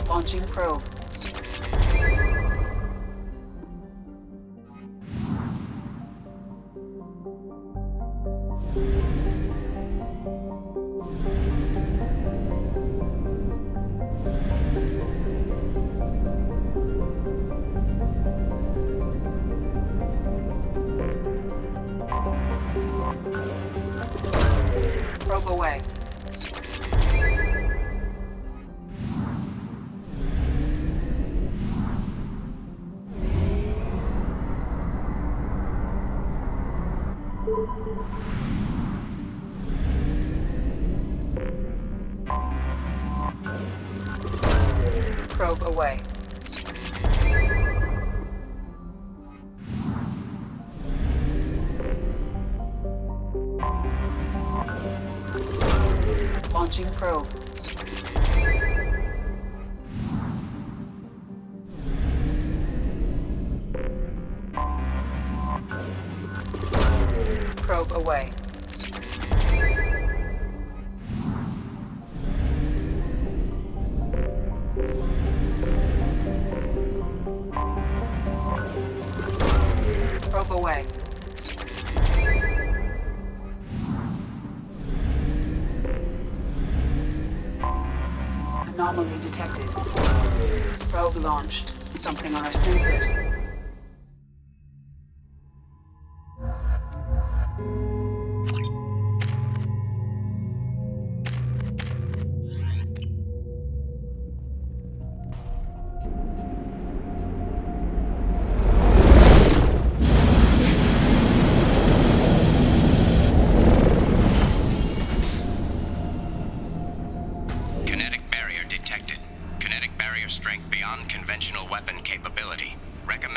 Launching probe. Probe away. Probe away. Launching probe. Probe away. Probe away. Anomaly detected. Probe launched. Something on our sensors. Strength beyond conventional weapon capability. Recommend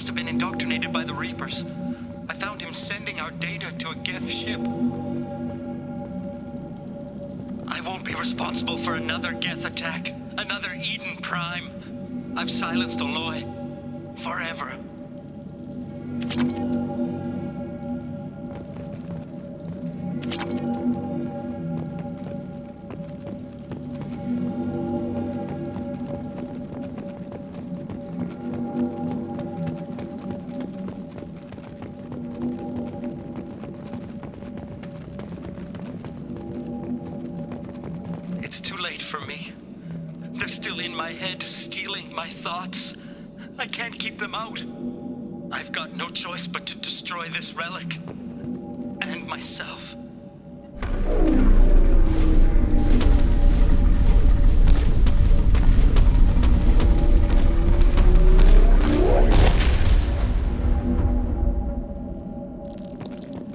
must have been indoctrinated by the Reapers. I found him sending our data to a Geth ship. I won't be responsible for another Geth attack, another Eden Prime. I've silenced Aloy. Forever. It's too late for me. They're still in my head, stealing my thoughts. I can't keep them out. I've got no choice but to destroy this relic. And myself.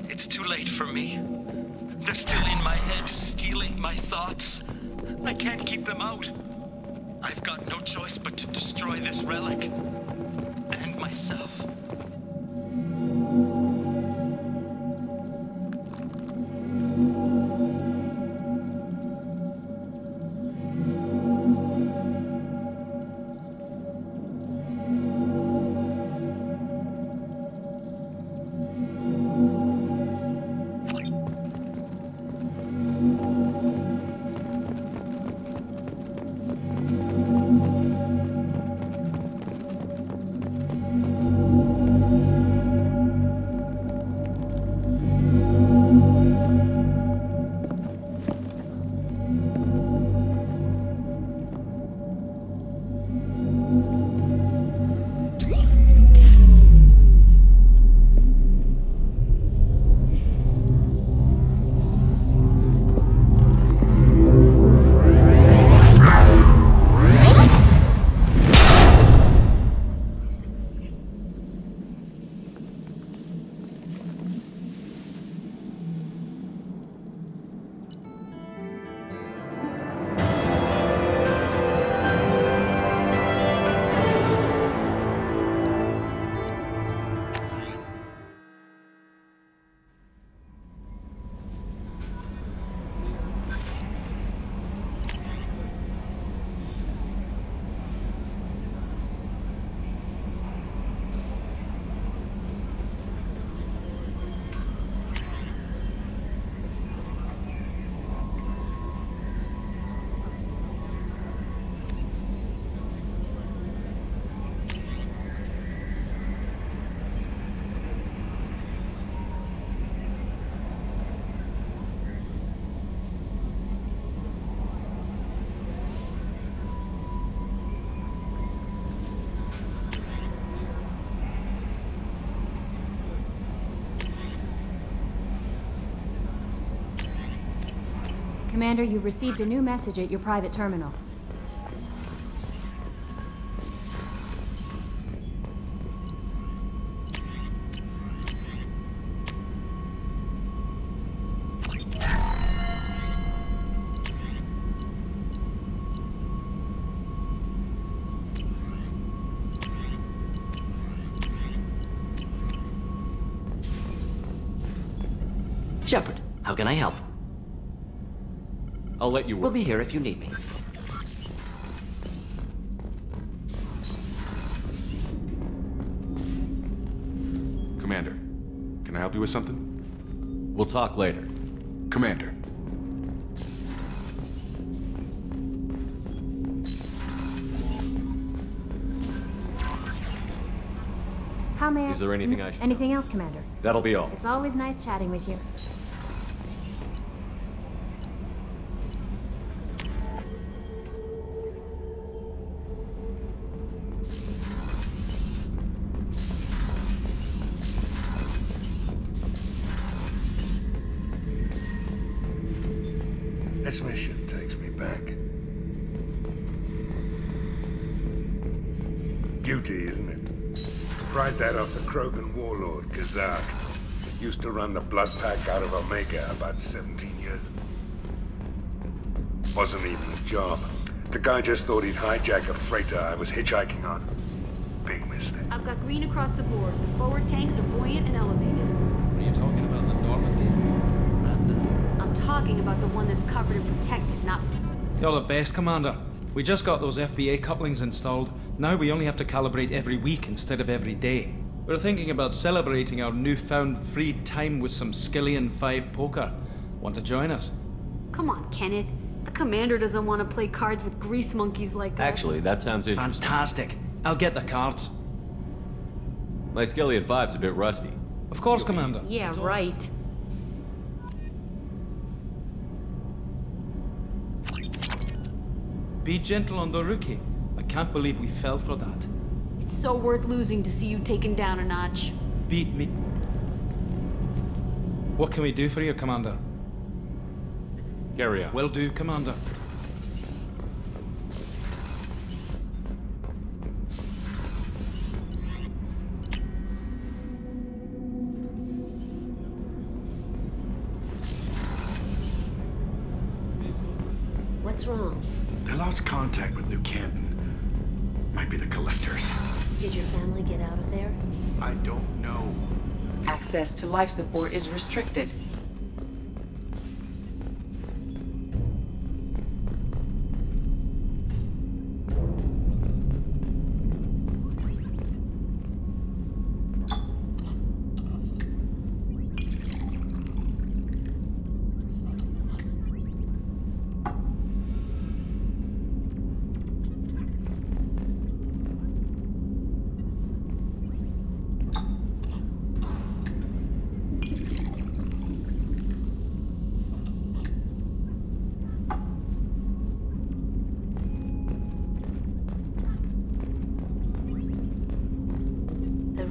It's too late for me. They're still in my head, stealing my thoughts. I can't keep them out. I've got no choice but to destroy this relic. And myself. Commander, you've received a new message at your private terminal. Shepard, how can I help? I'll let you We'll work. be here if you need me. Commander, can I help you with something? We'll talk later. Commander. How may I... Is there anything I should Anything else, Commander? That'll be all. It's always nice chatting with you. This mission takes me back. Beauty, isn't it? Pried that off the Krogan warlord, Kazak. Used to run the blood pack out of Omega about 17 years. Wasn't even a job. The guy just thought he'd hijack a freighter I was hitchhiking on. big mistake. I've got green across the board. The forward tanks are buoyant and elevated. What are you talking about, the Normandy? I'm talking about the one that's covered and protected, not... You're the best, Commander. We just got those FBA couplings installed. Now we only have to calibrate every week instead of every day. We're thinking about celebrating our newfound free time with some Skillian 5 poker. Want to join us? Come on, Kenneth. The Commander doesn't want to play cards with grease monkeys like us. Actually, that sounds interesting. Fantastic. I'll get the cards. My Skillian 5's a bit rusty. Of course, Commander. Yeah, right. Be gentle on the rookie. I can't believe we fell for that. It's so worth losing to see you taken down a notch. Beat me. What can we do for you, Commander? Carry on. Will do, Commander. What's wrong? They lost contact with New Canton. Might be the collectors. Did your family get out of there? I don't know. Access to life support is restricted.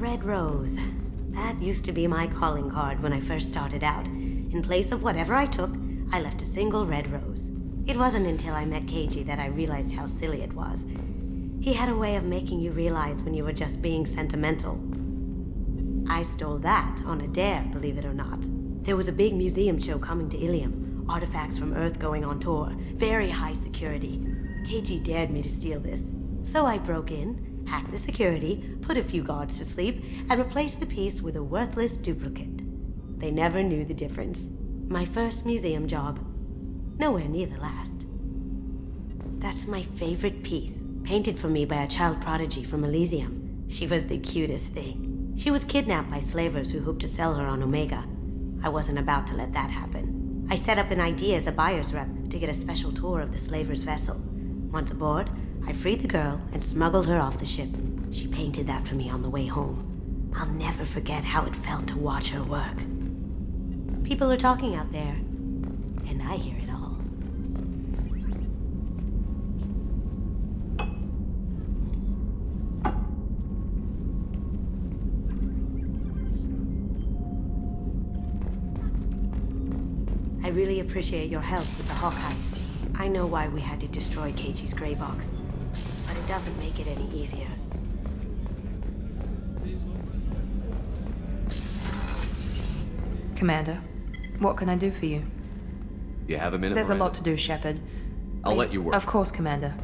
Red rose. That used to be my calling card when I first started out. In place of whatever I took, I left a single red rose. It wasn't until I met KG that I realized how silly it was. He had a way of making you realize when you were just being sentimental. I stole that on a dare, believe it or not. There was a big museum show coming to Ilium. Artifacts from Earth going on tour. Very high security. KG dared me to steal this. So I broke in, hacked the security, put a few guards to sleep, and replaced the piece with a worthless duplicate. They never knew the difference. My first museum job. Nowhere near the last. That's my favorite piece, painted for me by a child prodigy from Elysium. She was the cutest thing. She was kidnapped by slavers who hoped to sell her on Omega. I wasn't about to let that happen. I set up an idea as a buyer's rep to get a special tour of the slaver's vessel. Once aboard, I freed the girl and smuggled her off the ship. She painted that for me on the way home. I'll never forget how it felt to watch her work. People are talking out there, and I hear it all. I really appreciate your help with the Hawkeyes. I know why we had to destroy KG's gray box, but it doesn't make it any easier. Commander, what can I do for you? You have a minute, There's a Miranda? lot to do, Shepard. I'll let you work. Of course, Commander.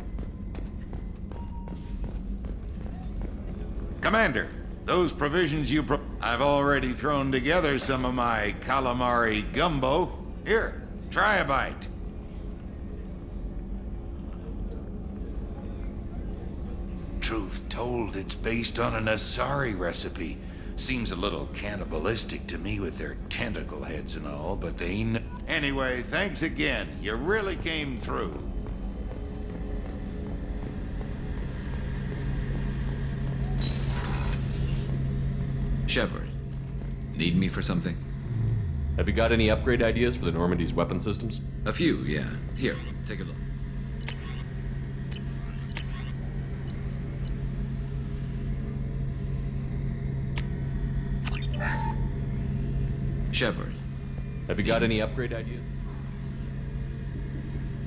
Commander, those provisions you I've already thrown together some of my calamari gumbo. Here, try a bite. Truth told, it's based on an Asari recipe. Seems a little cannibalistic to me with their tentacle heads and all, but they Anyway, thanks again. You really came through. Shepard, need me for something? Have you got any upgrade ideas for the Normandy's weapon systems? A few, yeah. Here, take a look. Shepard. Have you got any upgrade ideas?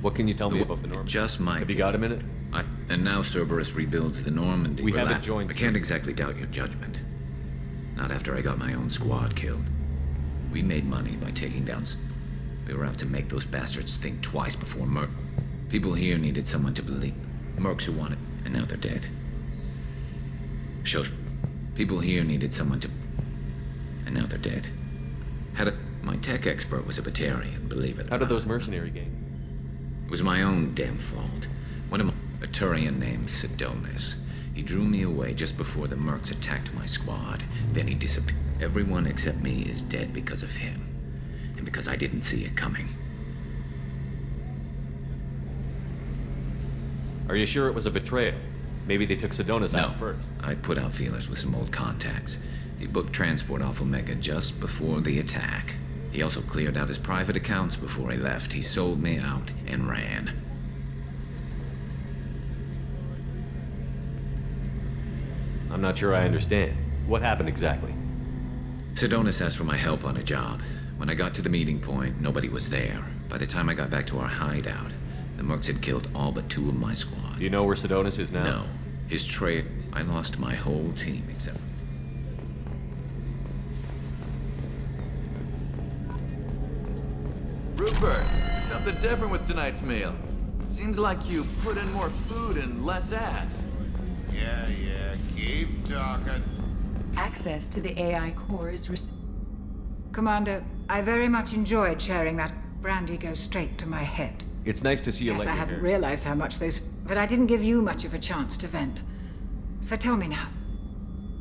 What can you tell me about the Normandy? Just my... Have you got a minute? And now Cerberus rebuilds the Normandy. We haven't joined... I can't exactly doubt your judgment. Not after I got my own squad killed. We made money by taking down... We were out to make those bastards think twice before Merc. People here needed someone to believe. Mercs who wanted, and now they're dead. Shows people here needed someone to... And now they're dead. My tech expert was a Batarian, believe it. How did those mercenary gain? It was my own damn fault. One of a Turian named Sidonis. He drew me away just before the mercs attacked my squad. Then he disappeared. Everyone except me is dead because of him. And because I didn't see it coming. Are you sure it was a betrayal? Maybe they took Sidonis out first. I put out feelers with some old contacts. He booked transport off Omega just before the attack. He also cleared out his private accounts before he left. He sold me out and ran. I'm not sure I understand. What happened exactly? Sidonis asked for my help on a job. When I got to the meeting point, nobody was there. By the time I got back to our hideout, the mercs had killed all but 2 of my squad. Do you know where Sidonis is now? No. His trail... I lost my whole team except... Rupert, there's something different with tonight's meal. Seems like you put in more food and less ass. Yeah, keep talking. Access to the AI core is Commander, I very much enjoyed sharing that. Brandy goes straight to my head. It's nice to see you Yes, like I hadn't realized how much those... But I didn't give you much of a chance to vent. So tell me now.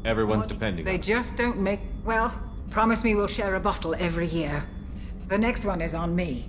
Everyone's depending They on us. just don't make... Well, promise me we'll share a bottle every year. The next one is on me.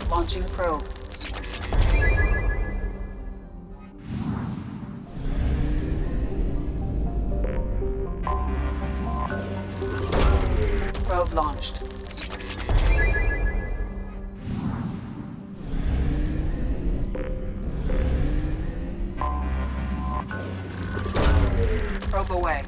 Launching probe. Probe launched. Probe away.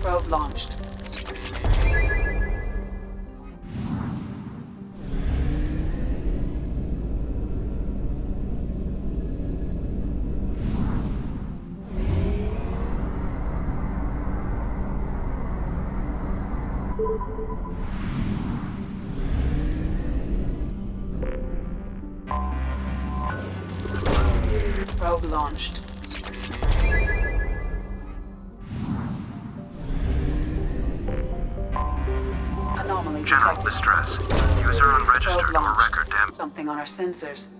Probe launched. Probe launched. Anomaly General detected. distress. User unregistered Probe or launched. record damage. Something on our sensors.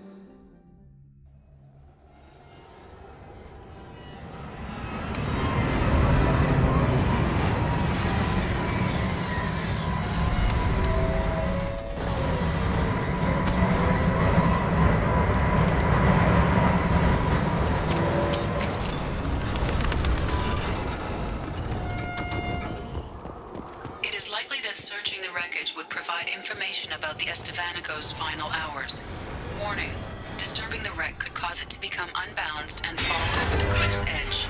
It is likely that searching the wreckage would provide information about the Estevanico's final hours. Warning, disturbing the wreck could cause it to become unbalanced and fall over the cliff's edge.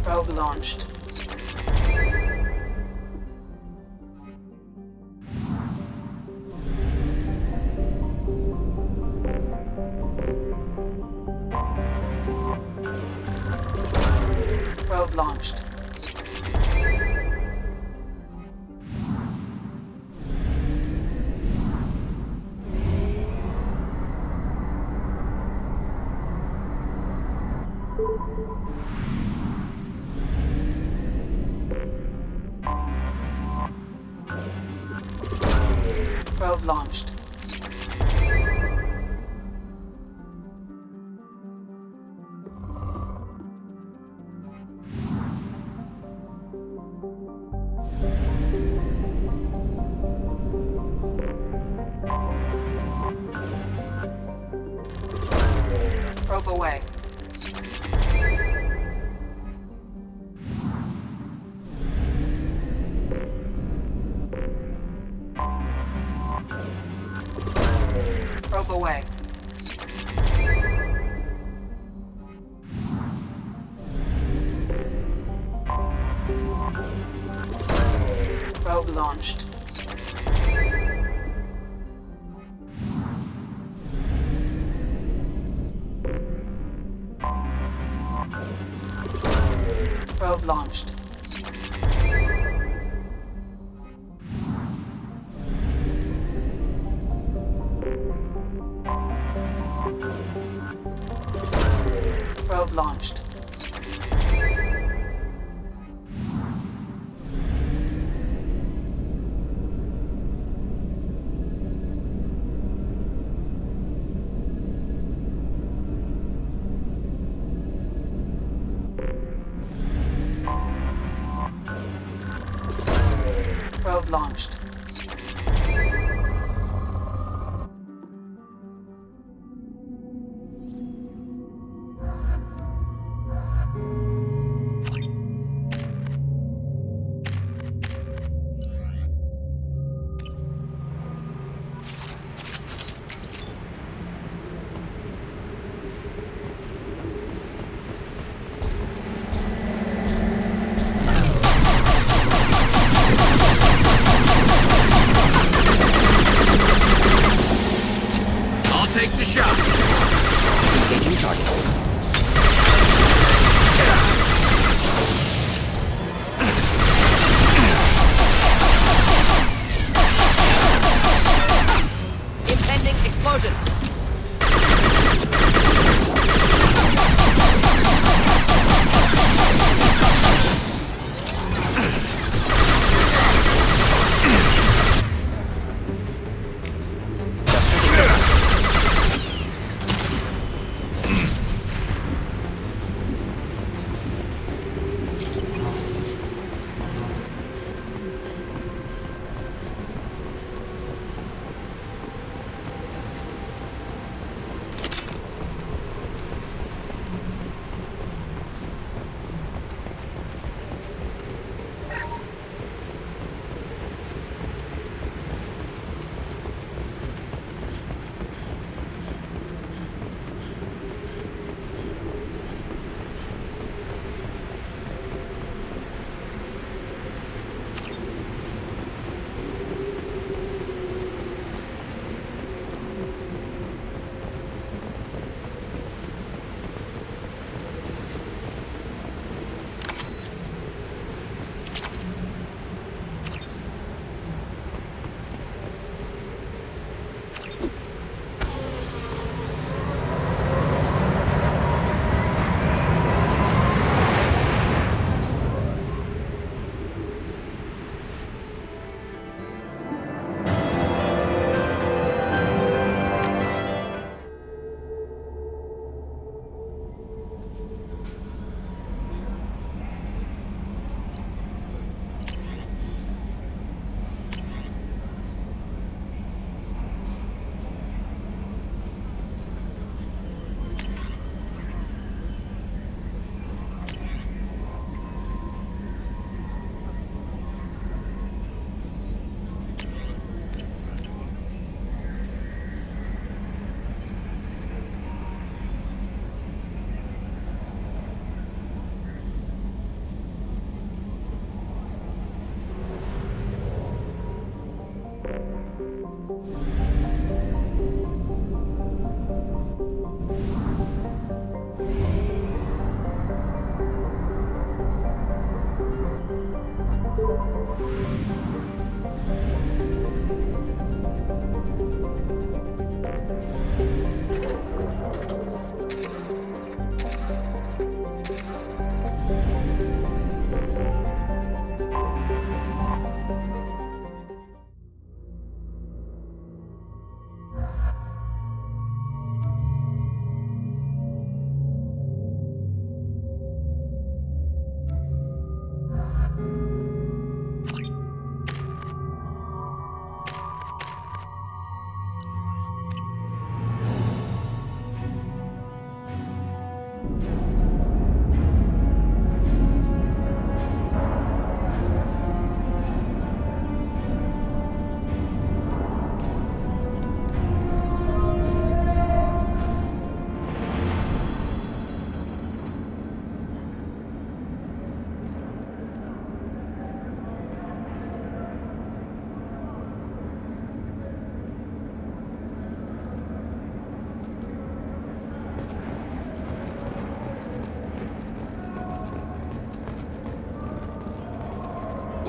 Probe launched. Probe launched. Probe away. Probe away. Probe launched. Probe launched. Probe launched. Probe launched. Take the shot. Engaging target. Impending explosion.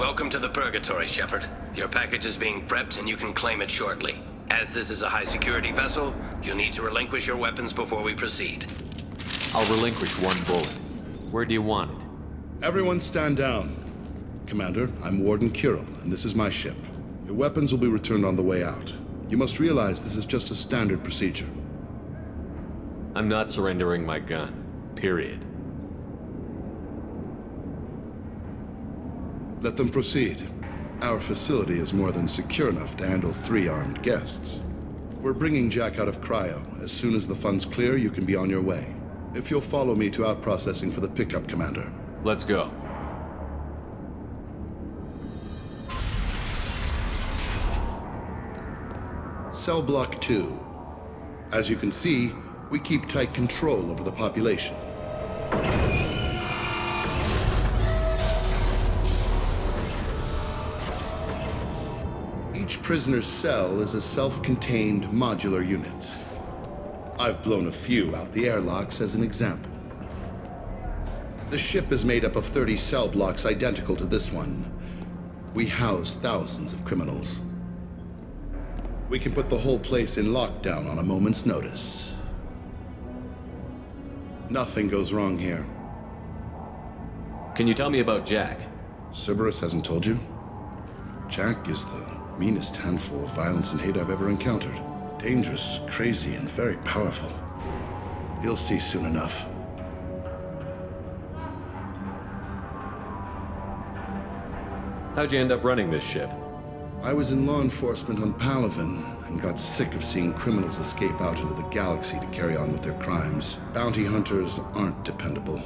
Welcome to the Purgatory, Shepard. Your package is being prepped and you can claim it shortly. As this is a high-security vessel, you'll need to relinquish your weapons before we proceed. I'll relinquish one bullet. Where do you want it? Everyone stand down. Commander, I'm Warden Kirill, and this is my ship. Your weapons will be returned on the way out. You must realize this is just a standard procedure. I'm not surrendering my gun. Period. Let them proceed. Our facility is more than secure enough to handle 3 armed guests. We're bringing Jack out of cryo. As soon as the funds clear, you can be on your way. If you'll follow me to out-processing for the pickup, Commander. Let's go. Cell Block 2. As you can see, we keep tight control over the population. Each prisoner's cell is a self-contained modular unit. I've blown a few out the airlocks as an example. The ship is made up of 30 cell blocks identical to this one. We house thousands of criminals. We can put the whole place in lockdown on a moment's notice. Nothing goes wrong here. Can you tell me about Jack? Cerberus hasn't told you? Jack is the meanest handful of violence and hate I've ever encountered. Dangerous, crazy, and very powerful. You'll see soon enough. How'd you end up running this ship? I was in law enforcement on Palaven and got sick of seeing criminals escape out into the galaxy to carry on with their crimes. Bounty hunters aren't dependable.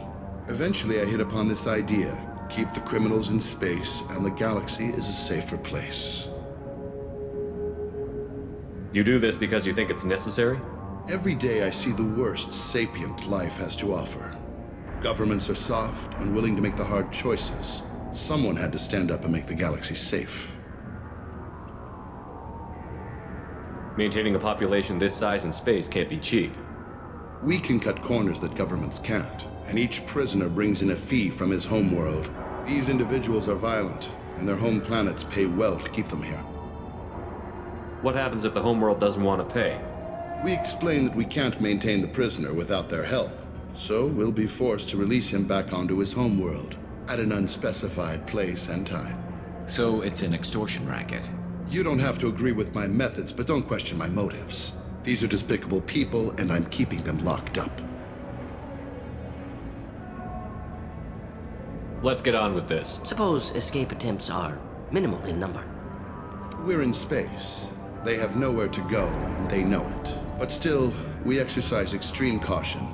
Eventually, I hit upon this idea. Keep the criminals in space, and the galaxy is a safer place. You do this because you think it's necessary? Every day I see the worst sapient life has to offer. Governments are soft, unwilling to make the hard choices. Someone had to stand up and make the galaxy safe. Maintaining a population this size in space can't be cheap. We can cut corners that governments can't, and each prisoner brings in a fee from his homeworld. These individuals are violent, and their home planets pay well to keep them here. What happens if the homeworld doesn't want to pay? We explain that we can't maintain the prisoner without their help, so we'll be forced to release him back onto his homeworld at an unspecified place and time. So it's an extortion racket? You don't have to agree with my methods, but don't question my motives. These are despicable people, and I'm keeping them locked up. Let's get on with this. Suppose escape attempts are minimal in number. We're in space. They have nowhere to go, and they know it. But still, we exercise extreme caution.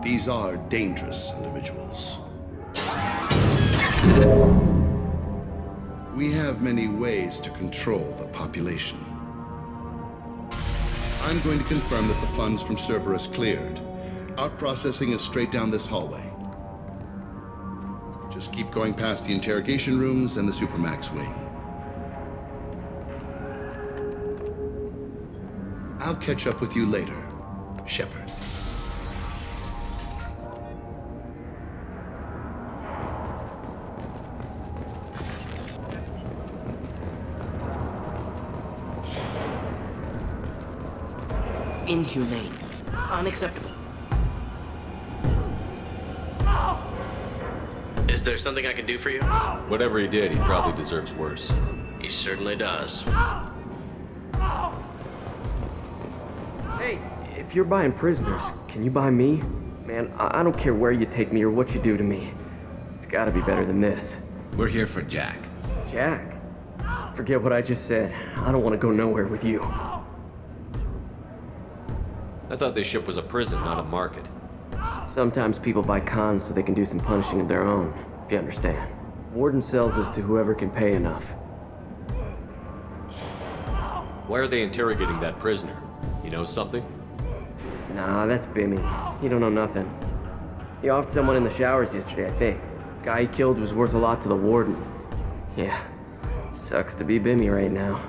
These are dangerous individuals. We have many ways to control the population. I'm going to confirm that the funds from Cerberus cleared. Out-processing is straight down this hallway. Just keep going past the interrogation rooms and the Supermax wing. I'll catch up with you later, Shepard. Inhumane. Unacceptable. Is there something I can do for you? Whatever he did, he probably deserves worse. He certainly does. Hey, if you're buying prisoners, can you buy me? Man, I don't care where you take me or what you do to me. It's gotta be better than this. We're here for Jack. Jack? Forget what I just said. I don't want to go nowhere with you. I thought this ship was a prison, not a market. Sometimes people buy cons so they can do some punishing of their own, if you understand. Warden sells us to whoever can pay enough. Why are they interrogating that prisoner? You know something? Nah, that's Bimmy. He don't know nothing. He offed someone in the showers yesterday, I think. Guy he killed was worth a lot to the warden. Yeah, sucks to be Bimmy right now.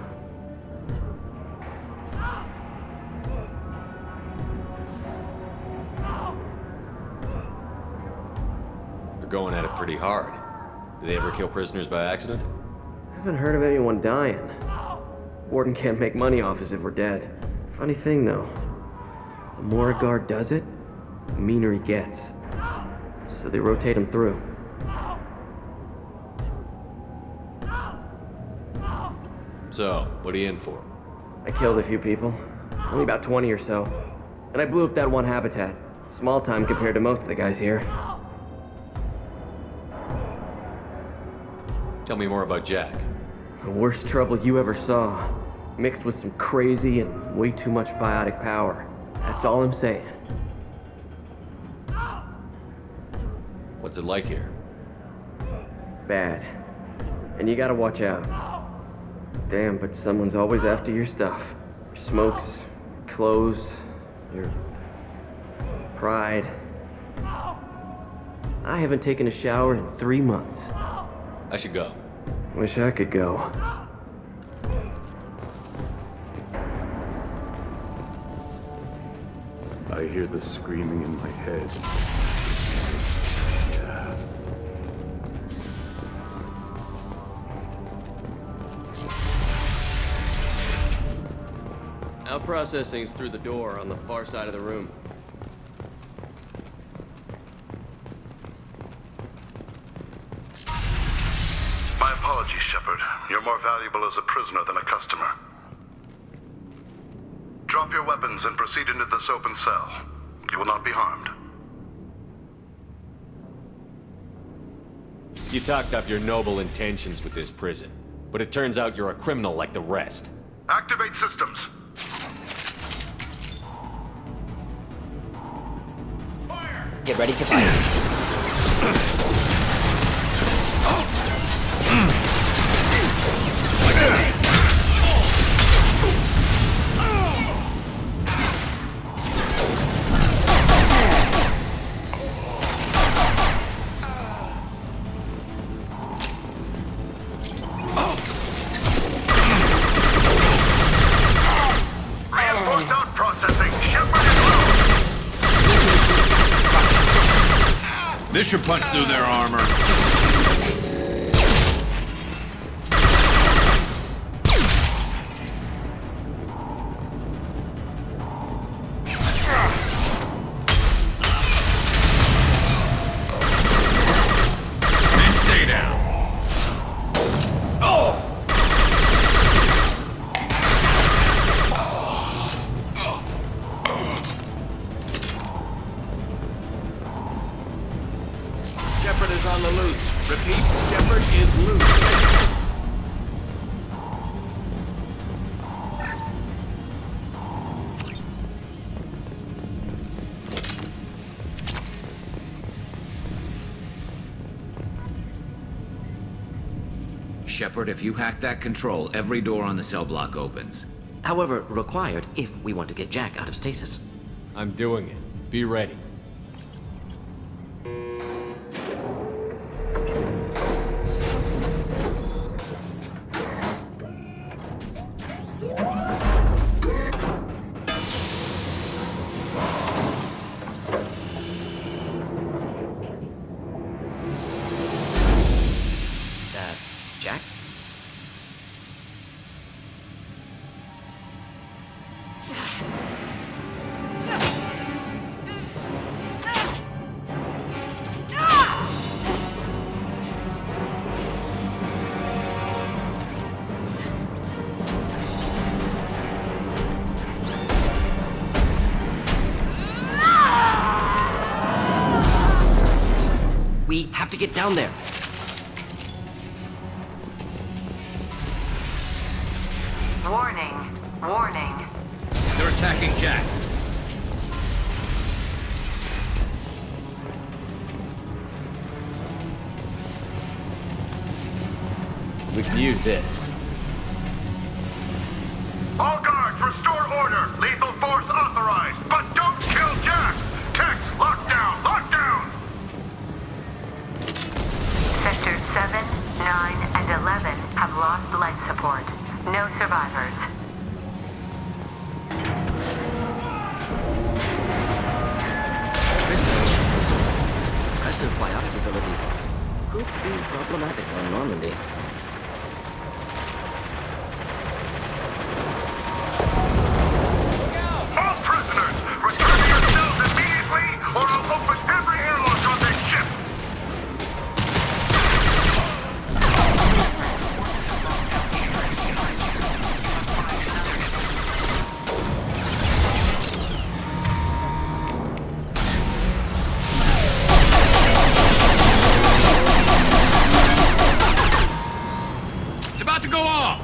They're going at it pretty hard. Do they ever kill prisoners by accident? I haven't heard of anyone dying. Warden can't make money off us if we're dead. Funny thing, though. The more a guard does it, the meaner he gets. So they rotate him through. So, what are you in for? I killed a few people. Only about 20 or so. And I blew up that one habitat. Small time compared to most of the guys here. Tell me more about Jack. The worst trouble you ever saw. Mixed with some crazy and way too much biotic power. That's all I'm saying. What's it like here? Bad. And you gotta watch out. Damn, but someone's always after your stuff. Your smokes, clothes, your pride. I haven't taken a shower in 3 months. I should go. Wish I could go. I hear the screaming in my head. Yeah. Our processing's through the door on the far side of the room. My apologies, Shepard. You're more valuable as a prisoner than a customer. Drop your weapons and proceed into this open cell. You will not be harmed. You talked up your noble intentions with this prison, but it turns out you're a criminal like the rest. Activate systems. Get ready to fire. Reinforced out processing. Shepard is low. This should punch through their armor. And stay down. Shepard is on the loose. Repeat, Shepard is loose. Shepard, if you hack that control, every door on the cell block opens. However, required if we want to get Jack out of stasis. I'm doing it. Be ready. That's Jack? We have to get down there. Warning. Warning. They're attacking Jack. We can use this. All guards, restore order. Lethal force authorized. But don't kill Jack. Tex, lock down. Lock down. Sectors 7, 9, and 11 have lost life support. No survivors. Impressive biotic ability. could be problematic on Normandy. All prisoners, return to your cells immediately, or I'll open every airlock on this ship! It's about to go off!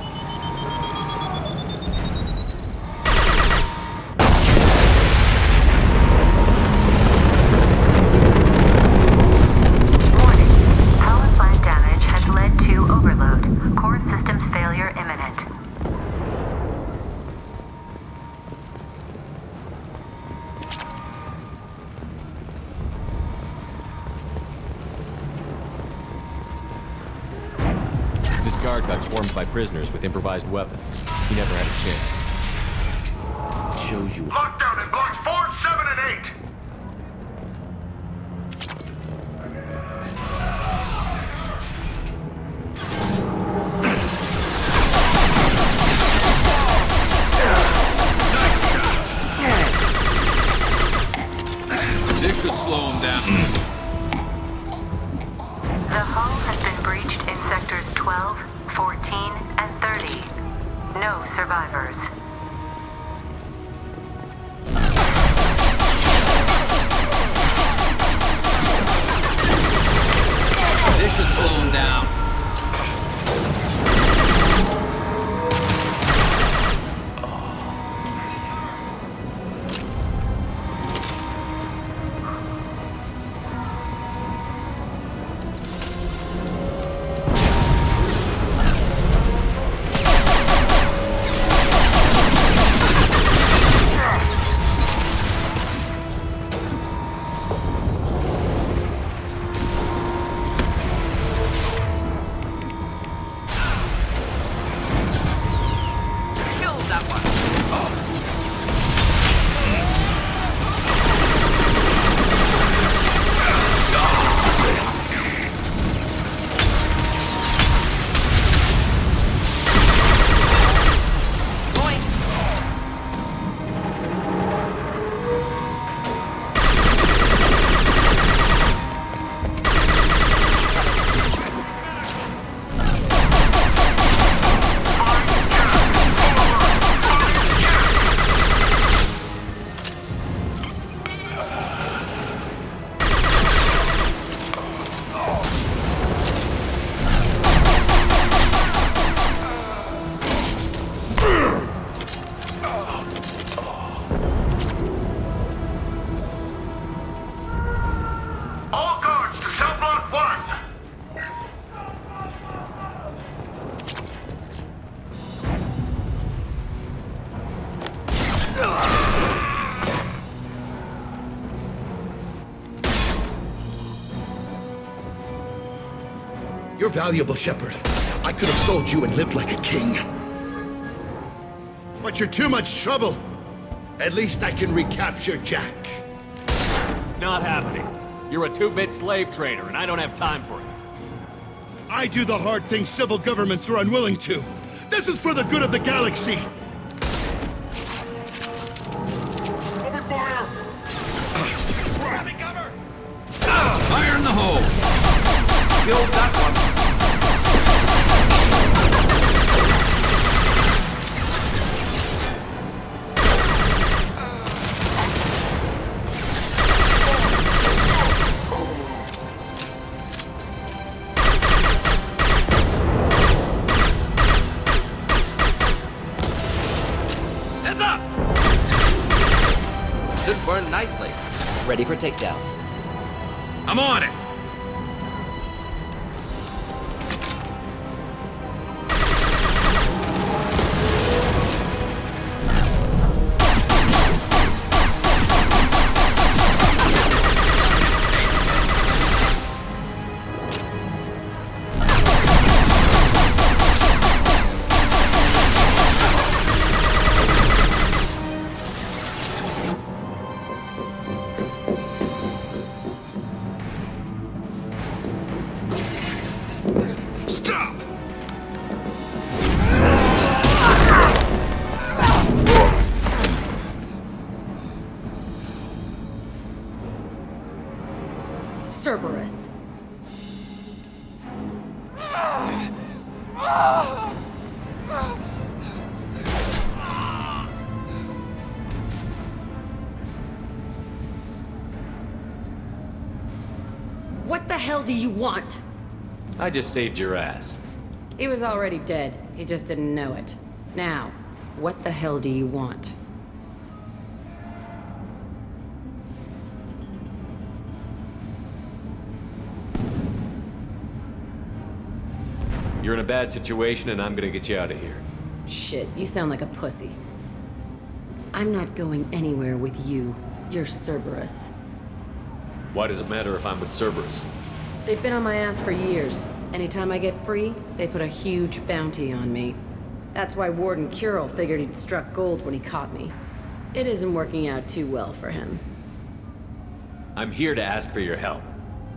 Power plant damage has led to overload. Core systems failure imminent. This guard got swarmed by prisoners with improvised weapons. He never had a chance. It shows you. Lockdown in blocks 4, 7, and 8! This should slow him down. The hull has been breached in sectors 12, 14, and 30. No survivors. This should slow him down. All guards to cell block 1! You're valuable, Shepard. I could have sold you and lived like a king. But you're too much trouble. At least I can recapture Jack. Not happening. You're a two-bit slave trader, and I don't have time for it. I do the hard things civil governments are unwilling to. This is for the good of the galaxy. Open fire! Fire in the hole! Killed that one. Heads up! Should burn nicely. Ready for takedown. I'm on it! Cerberus. What the hell do you want? I just saved your ass. He was already dead. He just didn't know it. Now, what the hell do you want? You're in a bad situation and I'm gonna get you out of here. Shit, you sound like a pussy. I'm not going anywhere with you. You're Cerberus. Why does it matter if I'm with Cerberus? They've been on my ass for years. Anytime I get free, they put a huge bounty on me. That's why Warden Curel figured he'd struck gold when he caught me. It isn't working out too well for him. I'm here to ask for your help.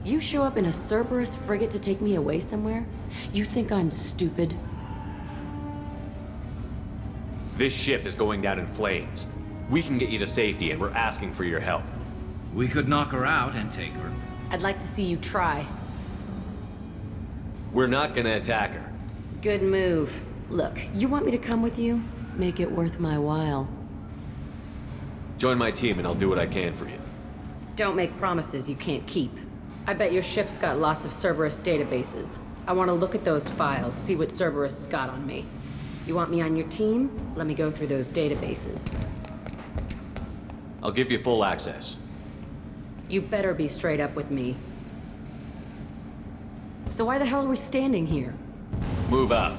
You show up in a Cerberus frigate to take me away somewhere? You think I'm stupid? This ship is going down in flames. We can get you to safety and we're asking for your help. We could knock her out and take her. I'd like to see you try. We're not gonna attack her. Good move. Look, you want me to come with you? Make it worth my while. Join my team and I'll do what I can for you. Don't make promises you can't keep. I bet your ship's got lots of Cerberus databases. I want to look at those files, see what Cerberus has got on me. You want me on your team? Let me go through those databases. I'll give you full access. You better be straight up with me. So why the hell are we standing here? Move out.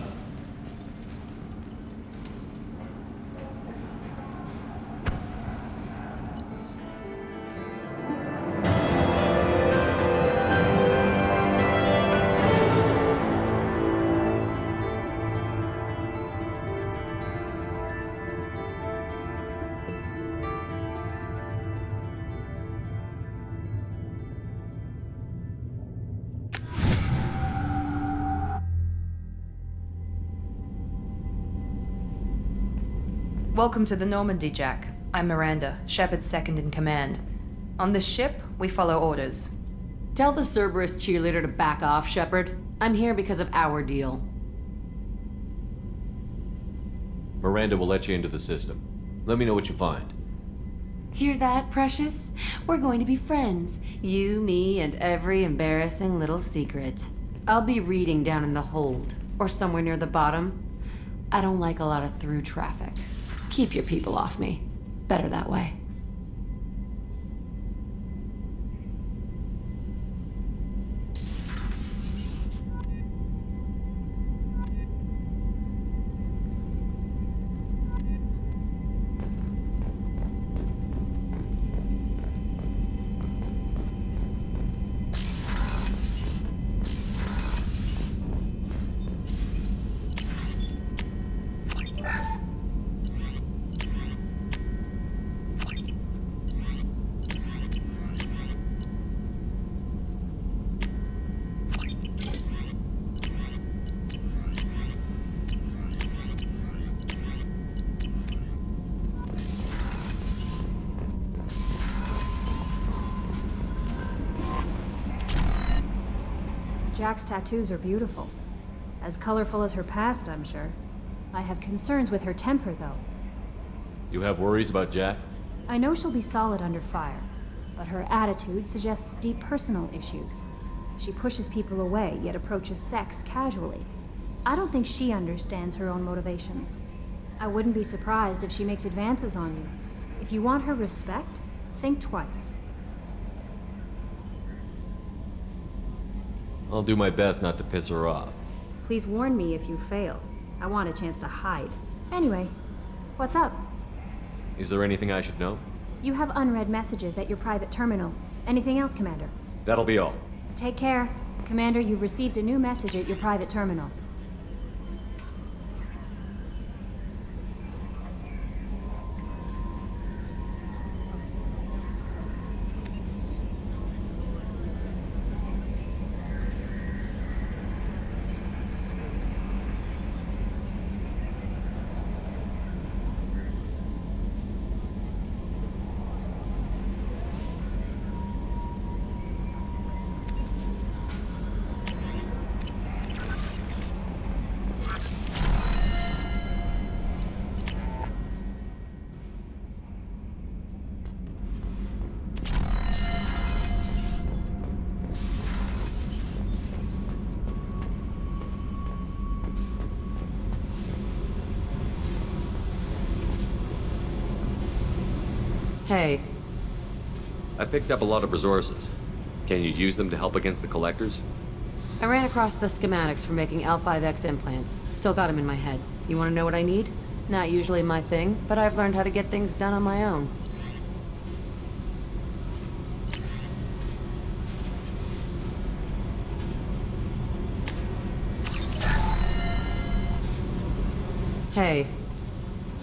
Welcome to the Normandy, Jack. I'm Miranda, Shepard's second in command. On this ship, we follow orders. Tell the Cerberus cheerleader to back off, Shepard. I'm here because of our deal. Miranda will let you into the system. Let me know what you find. Hear that, Precious? We're going to be friends. You, me, and every embarrassing little secret. I'll be reading down in the hold, or somewhere near the bottom. I don't like a lot of through traffic. Keep your people off me. Better that way. Jack's tattoos are beautiful. As colorful as her past, I'm sure. I have concerns with her temper, though. You have worries about Jack? I know she'll be solid under fire, but her attitude suggests deep personal issues. She pushes people away, yet approaches sex casually. I don't think she understands her own motivations. I wouldn't be surprised if she makes advances on you. If you want her respect, think twice. I'll do my best not to piss her off. Please warn me if you fail. I want a chance to hide. Anyway, what's up? Is there anything I should know? You have unread messages at your private terminal. Anything else, Commander? That'll be all. Take care. Commander, you've received a new message at your private terminal. Hey. I picked up a lot of resources. Can you use them to help against the collectors? I ran across the schematics for making L5X implants. Still got them in my head. You want to know what I need? Not usually my thing, but I've learned how to get things done on my own. Hey.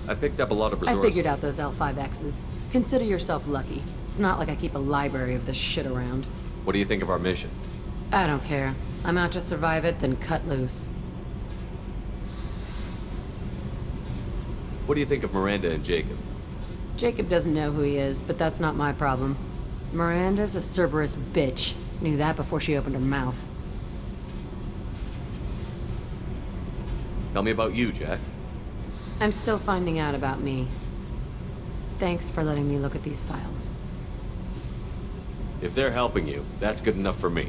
I picked up a lot of resources. I figured out those L5Xs. Consider yourself lucky. It's not like I keep a library of this shit around. What do you think of our mission? I don't care. I'm out to survive it, then cut loose. What do you think of Miranda and Jacob? Jacob doesn't know who he is, but that's not my problem. Miranda's a Cerberus bitch. Knew that before she opened her mouth. Tell me about you, Jack. I'm still finding out about me. Thanks for letting me look at these files. If they're helping you, that's good enough for me.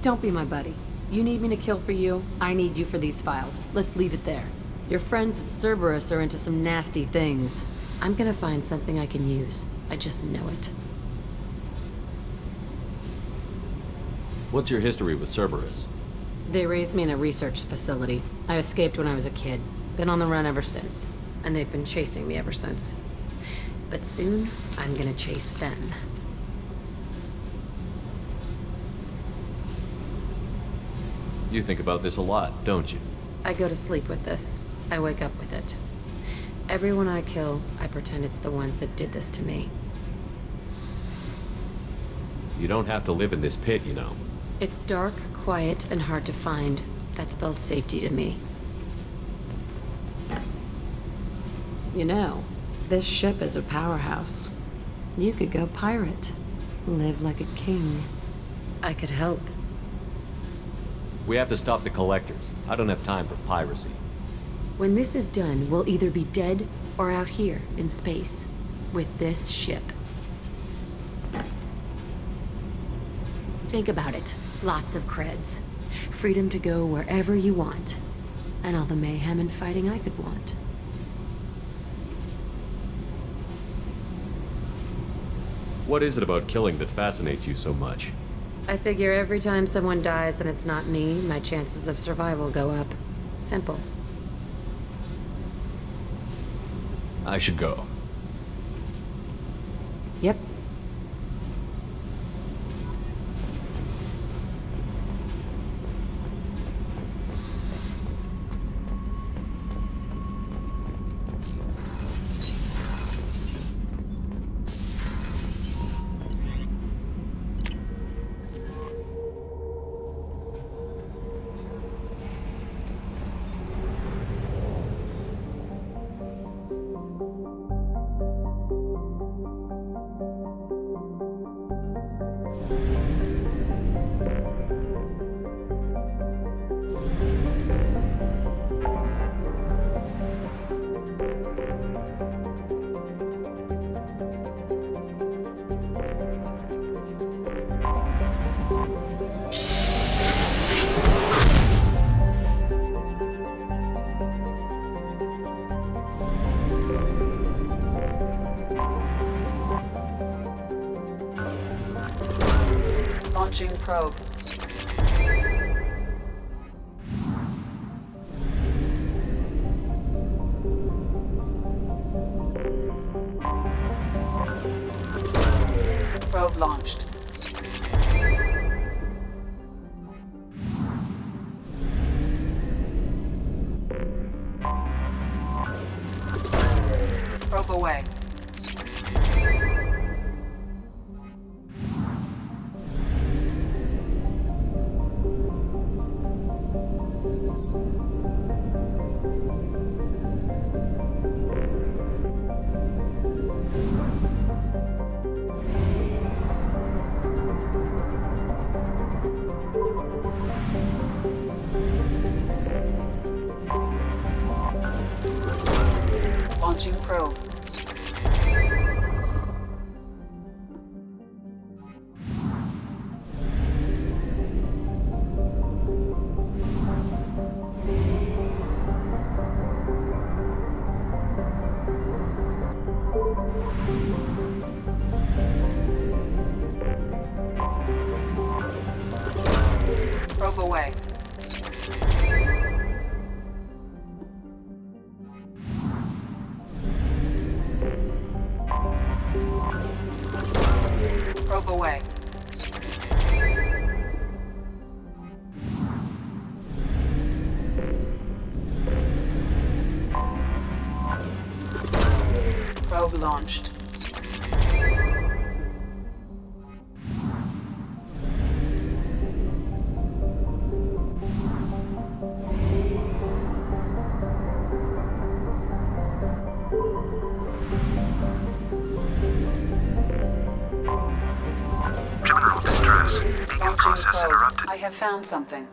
Don't be my buddy. You need me to kill for you, I need you for these files. Let's leave it there. Your friends at Cerberus are into some nasty things. I'm gonna find something I can use. I just know it. What's your history with Cerberus? They raised me in a research facility. I escaped when I was a kid. Been on the run ever since. And they've been chasing me ever since. But soon, I'm gonna chase them. You think about this a lot, don't you? I go to sleep with this. I wake up with it. Everyone I kill, I pretend it's the ones that did this to me. You don't have to live in this pit, you know. It's dark, quiet, and hard to find. That spells safety to me. You know, this ship is a powerhouse. You could go pirate. Live like a king. I could help. We have to stop the collectors. I don't have time for piracy. When this is done, we'll either be dead or out here in space with this ship. Think about it. Lots of creds. Freedom to go wherever you want. And all the mayhem and fighting I could want. What is it about killing that fascinates you so much? I figure every time someone dies and it's not me, my chances of survival go up. Simple. I should go. Yep. Launching probe. Probe launched. Probe away. Launching probe. away. Probe away. Probe launched. General distress. Beacon process interrupted. I have found something.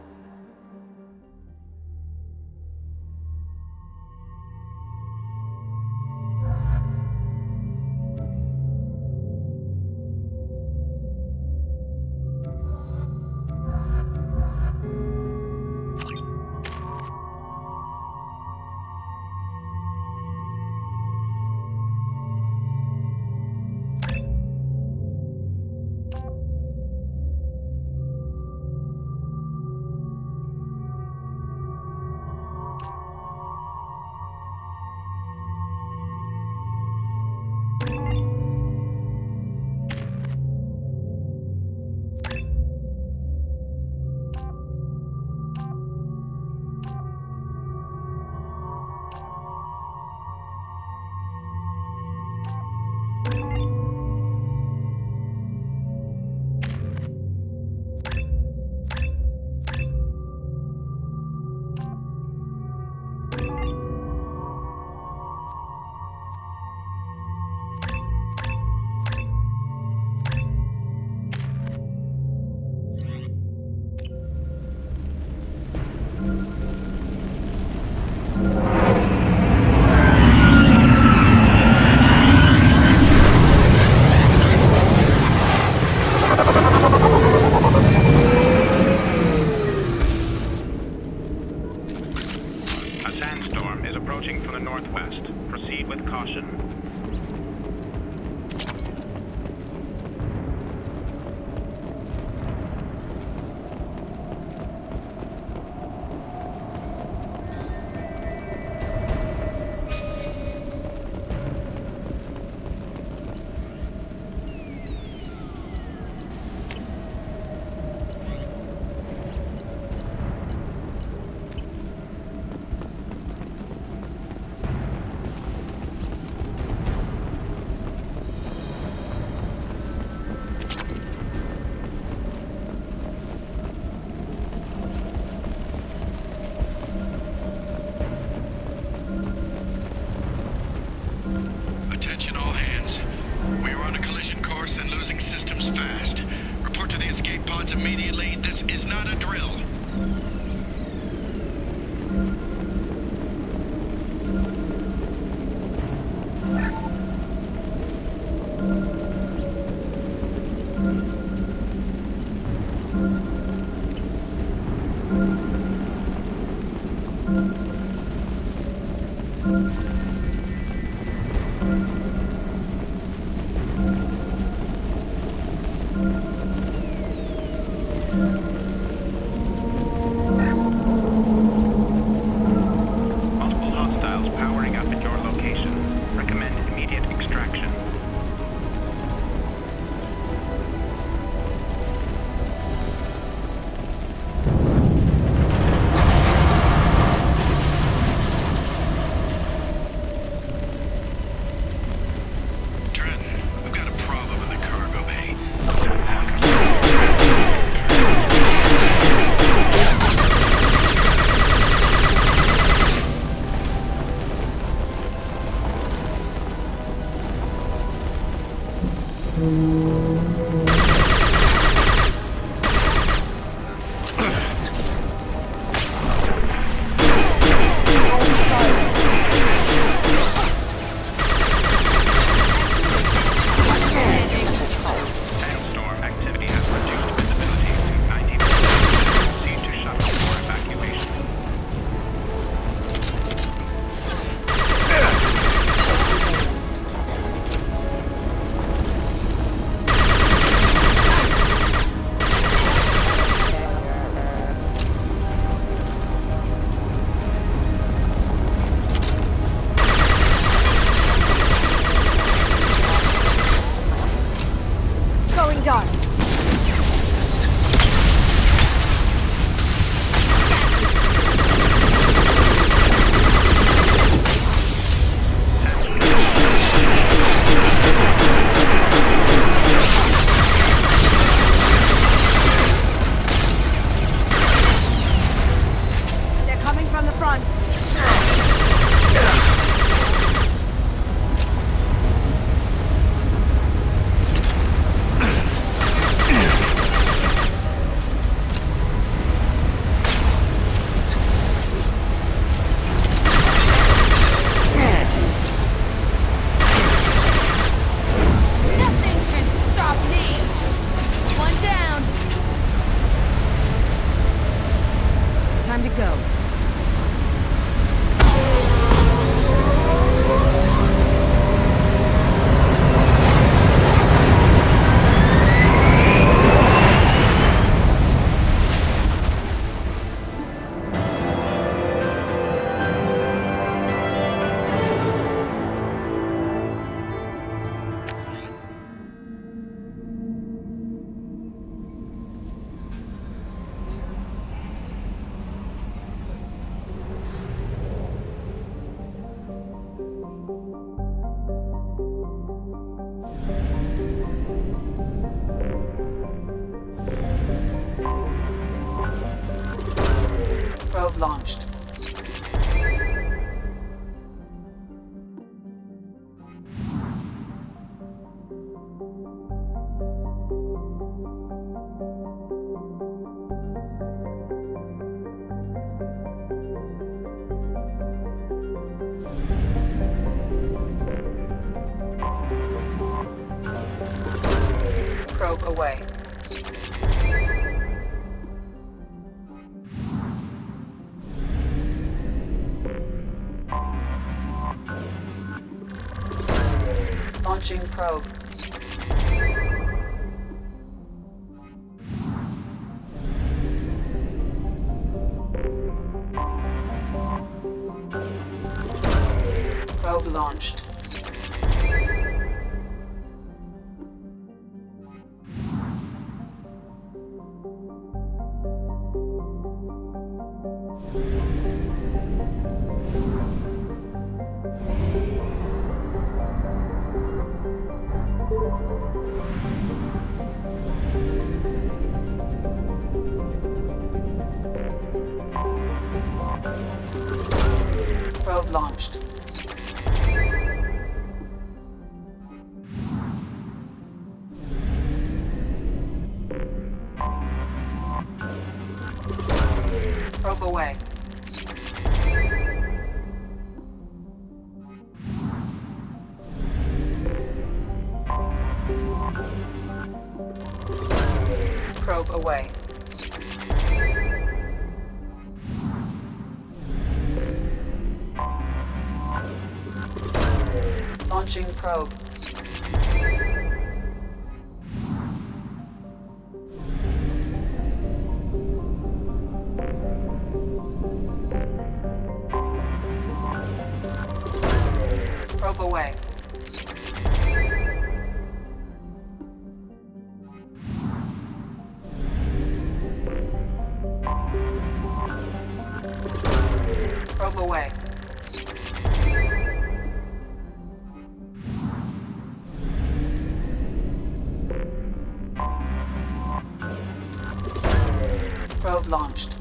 Immediately, this is not a drill. done. They're coming from the front. Nothing can stop me. One down. Time to go. Probe launched. Probe away. Launching probe. Probe launched. Probe launched. Probe away. Probe away. Launching probe. Probe away. Probe away. Probe launched.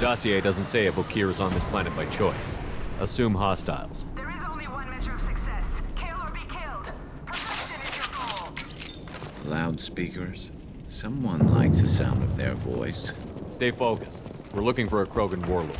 Dossier doesn't say if Okir is on this planet by choice. Assume hostiles. There is only one measure of success. Kill or be killed. Perfection is your goal. Loudspeakers? Someone likes the sound of their voice. Stay focused. We're looking for a Krogan warlord.